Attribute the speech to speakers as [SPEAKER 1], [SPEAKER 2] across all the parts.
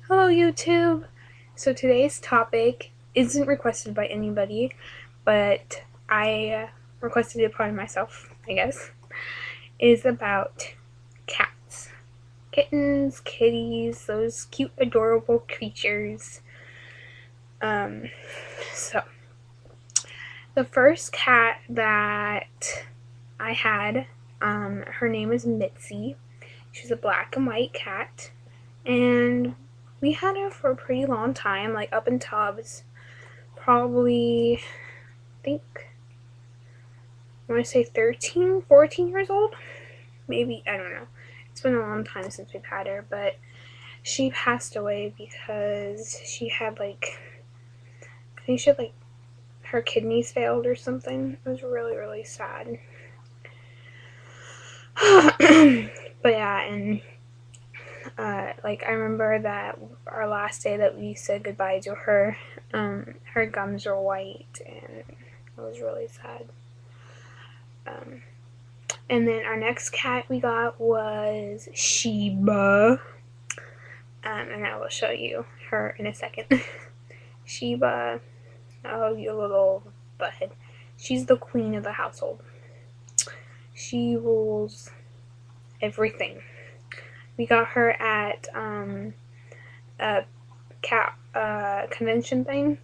[SPEAKER 1] Hello YouTube! So today's topic isn't requested by anybody, but I requested it upon myself, I guess, is about cats. Kittens, kitties, those cute, adorable creatures. So, the first cat that I had, her name is Mitzi. She's a black and white cat, and we had her for a pretty long time, like up until I was probably, I think, I want to say 13, 14 years old. Maybe, I don't know. It's been a long time since we've had her, but she passed away because she had I think she had her kidneys failed or something. It was really, really sad. But yeah, and I remember that our last day that we said goodbye to her, her gums were white, and it was really sad. And then our next cat we got was Sheba, and I will show you her in a second. Sheba, oh, you little butthead. She's the queen of the household. She rules everything. We got her at a cat convention thing,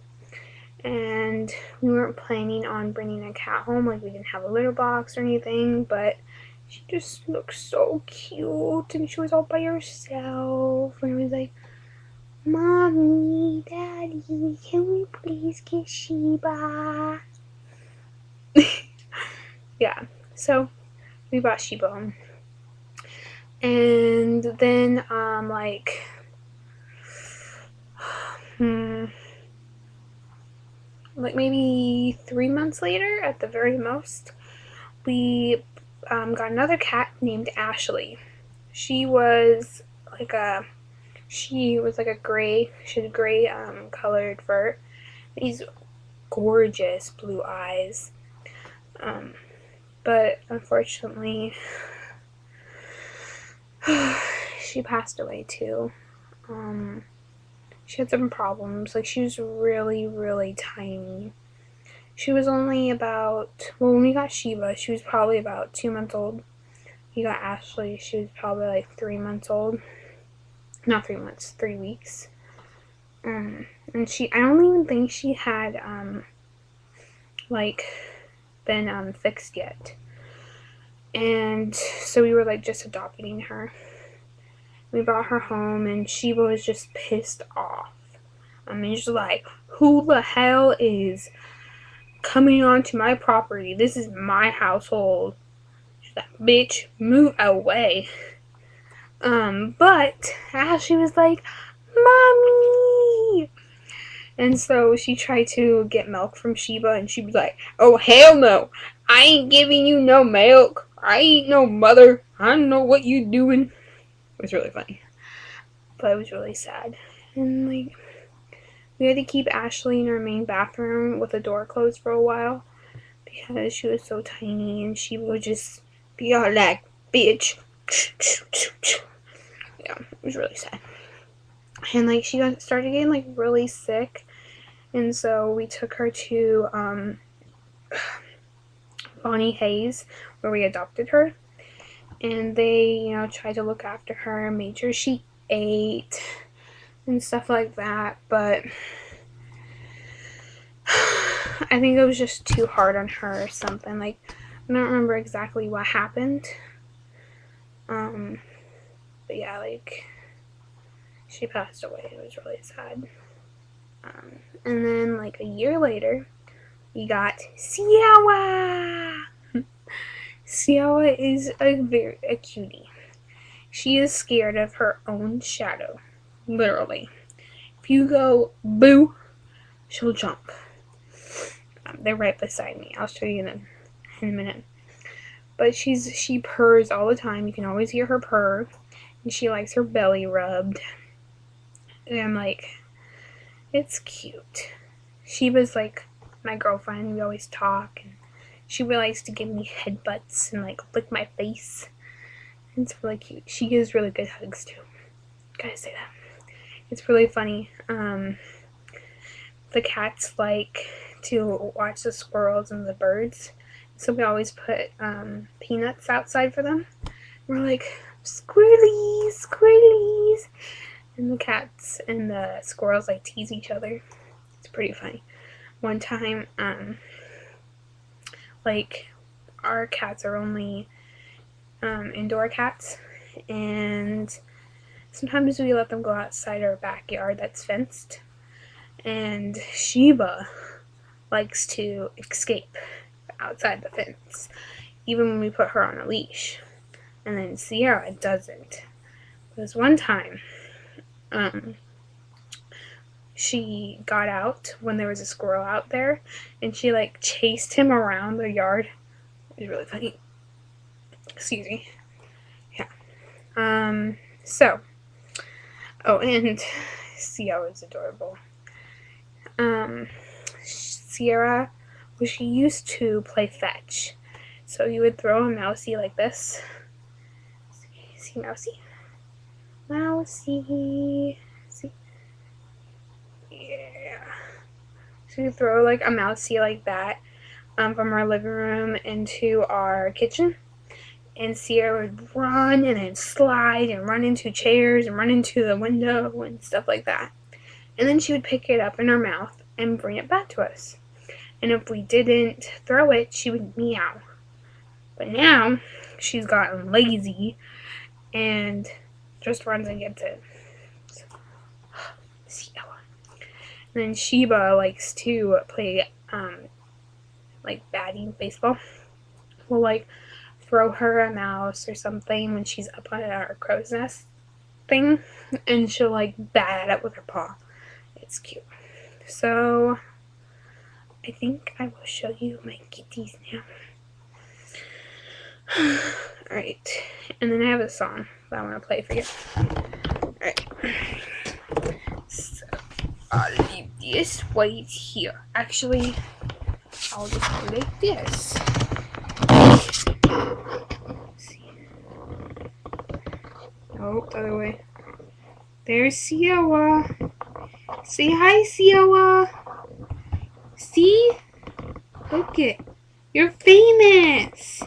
[SPEAKER 1] and we weren't planning on bringing a cat home. We didn't have a litter box or anything, but she just looked so cute, and she was all by herself, and I was like, Mommy, Daddy, can we please get Sheba? Yeah, so we brought Sheba home. And then, maybe 3 months later, at the very most, we got another cat named Ashley. She was like a gray, she had gray colored fur, these gorgeous blue eyes. But unfortunately, she passed away too. She had some problems. She was really, really tiny. She was only about, well, when we got Sheba, she was probably about 2 months old. We got Ashley, she was probably 3 months old. Not 3 months, 3 weeks. And I don't even think she had, been fixed yet. And so we were just adopting her. We brought her home, and Sheba was just pissed off. She's like, who the hell is coming onto my property? This is my household. She's like, bitch, move away. But Ashley was like, Mommy! And so she tried to get milk from Sheba, and she was like, oh, hell no. I ain't giving you no milk. I ain't no mother. I don't know what you doing. It was really funny. But it was really sad. And, we had to keep Ashley in her main bathroom with the door closed for a while because she was so tiny, and she would just be all like, bitch. Yeah, it was really sad. And, she started getting, really sick. And so we took her to Bonnie Hayes, where we adopted her. And they, tried to look after her, made sure she ate and stuff like that. But I think it was just too hard on her or something. I don't remember exactly what happened. But yeah, she passed away. It was really sad. And then, a year later, we got Siawa. Siawa is a cutie. She is scared of her own shadow. Literally. If you go boo, she'll jump. They're right beside me. I'll show you in a minute. But she purrs all the time. You can always hear her purr. And she likes her belly rubbed. And I'm it's cute. Sheba's my girlfriend. We always talk. And she really likes to give me headbutts and lick my face. It's really cute. She gives really good hugs too. Gotta say that. It's really funny. The cats like to watch the squirrels and the birds, so we always put peanuts outside for them. We're like, squirrelies, squirrelies, and the cats and the squirrels like tease each other. It's pretty funny. One time, like, our cats are only indoor cats, and sometimes we let them go outside our backyard that's fenced, and Sheba likes to escape outside the fence, even when we put her on a leash. And then Sierra doesn't. There was one time, she got out when there was a squirrel out there, and she like chased him around the yard. It was really funny. Excuse me. Yeah. So. Oh, and Sierra is adorable. Sierra, well, she used to play fetch. So you would throw a mousey like this. See mousey? Mousey. See? Yeah. So you throw like a mousey like that from our living room into our kitchen. And Sierra would run and then slide and run into chairs and run into the window and stuff like that. And then she would pick it up in her mouth and bring it back to us. And if we didn't throw it, she would meow. But now she's gotten lazy and just runs and gets it. So, Sierra. And then Sheba likes to play like batting baseball. We'll like throw her a mouse or something when she's up on our crow's nest thing, and she'll like bat at it with her paw. It's cute. So I think I will show you my kitties now. Alright, and then I have a song that I want to play for you. Alright, so I'll leave this right here. Actually, I'll just do like this. Oh, the other way. There's Sierra. Say hi, Sierra. See? Look it. You're famous.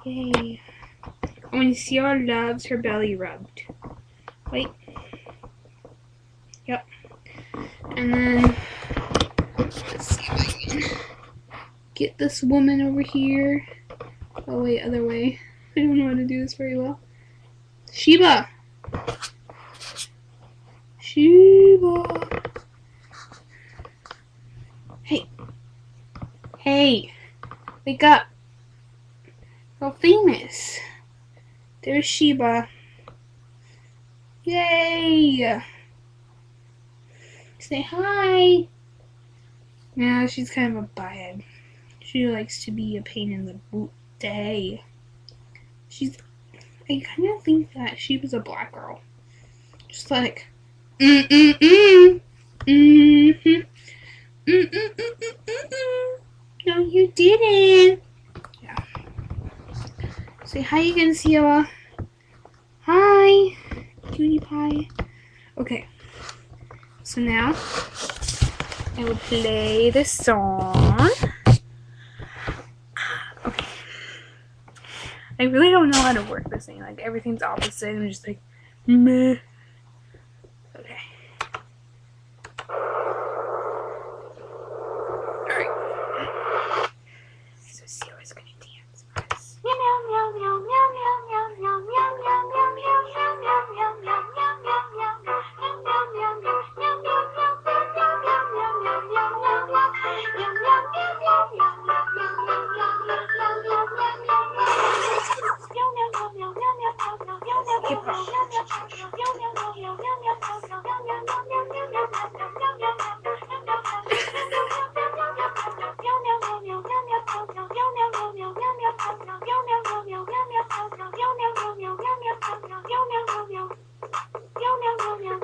[SPEAKER 1] Yay. When Sierra loves her belly rubbed. Wait. Yep. And then, let's see if I can get this woman over here. Oh wait, other way. I don't know how to do this very well. Sheba! Sheba! Hey! Hey! Wake up! You're famous! There's Sheba. Yay! Say hi! Yeah, she's kind of a butthead. She likes to be a pain in the boot day. I kind of think that she was a black girl. Just like, no, you didn't. Yeah. Say hi again, Sierra. Hi, cutie pie. Okay. So now I will play the song. Okay. I really don't know how to work this thing. Like, everything's opposite. I'm just like, meh. Okay. Alright. So Sierra's gonna dance for us. Meow meow meow meow meow meow meow meow meow meow meow meow meow meow meow meow meow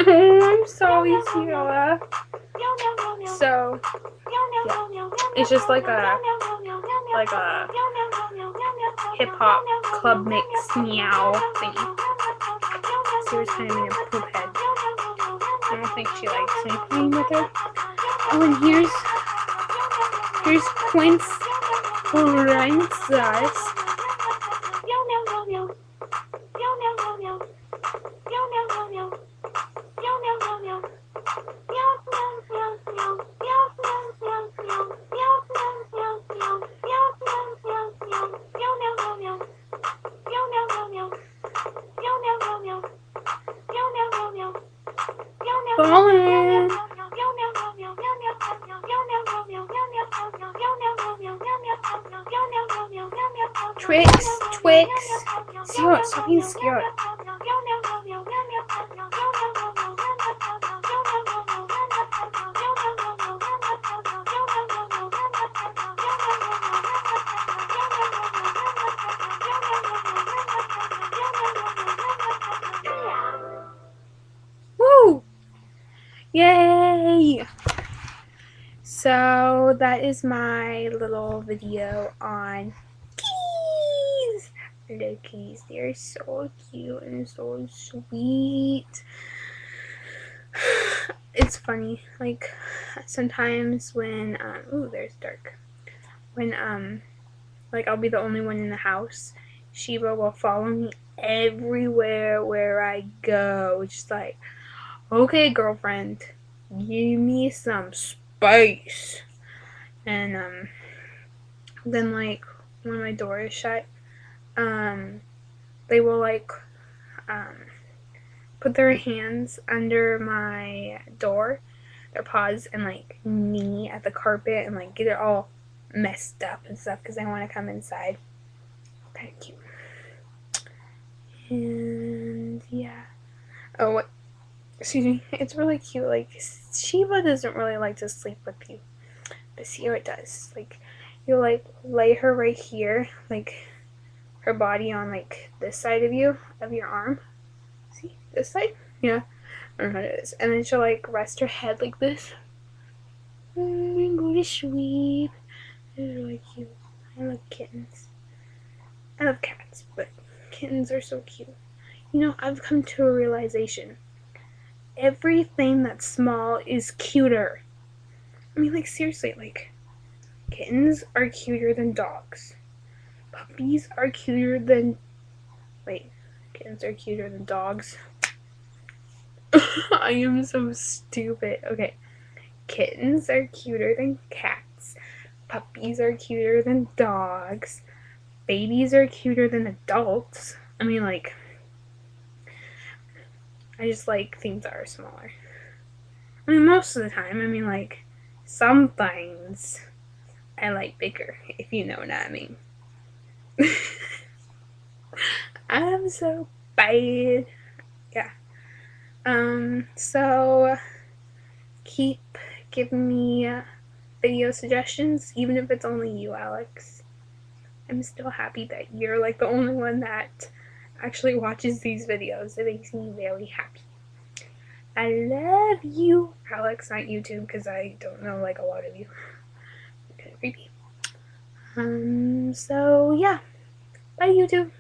[SPEAKER 1] I'm sorry, Sierra. So, yeah, it's just like a hip hop club mix meow thing. she was kind of being a poop head. I don't think she likes me playing with her. Oh, and here's Quince Princess. Fallen. Twix. Skewer, stop being skewer. Woo! Yay! So that is my little video on kitties. Hello kitties, they're so cute and so sweet. It's funny, like sometimes when ooh, there's dark. When like I'll be the only one in the house, Sheba will follow me everywhere where I go. Just like, okay, girlfriend, give me some space. And then like when my door is shut, they will like put their hands under my door, their paws, and like knee at the carpet and like get it all messed up and stuff because they want to come inside. Kind of cute. And yeah. Oh, what? Excuse me. It's really cute. Like Sheba doesn't really like to sleep with you, but Sierra does. Like you'll like lay her right here, like her body on like this side of you, of your arm. See this side? Yeah. I don't know how it is. And then she'll like rest her head like this and go to sleep. It's really cute. I love kittens. I love cats, but kittens are so cute. You know, I've come to a realization. Everything that's small is cuter. I mean, like, seriously, like, kittens are cuter than dogs. Puppies are cuter than... Wait, kittens are cuter than dogs. I am so stupid. Okay, kittens are cuter than cats. Puppies are cuter than dogs. Babies are cuter than adults. I mean, like, I just like things that are smaller. I mean, most of the time. I mean, like, sometimes I like bigger, if you know what I mean. I'm so bad. Yeah. So keep giving me video suggestions, even if it's only you, Alex. I'm still happy that you're like the only one that actually watches these videos. It makes me very happy. I love you, Alex, not YouTube, because I don't know like a lot of you. Kind of creepy. So yeah, bye YouTube.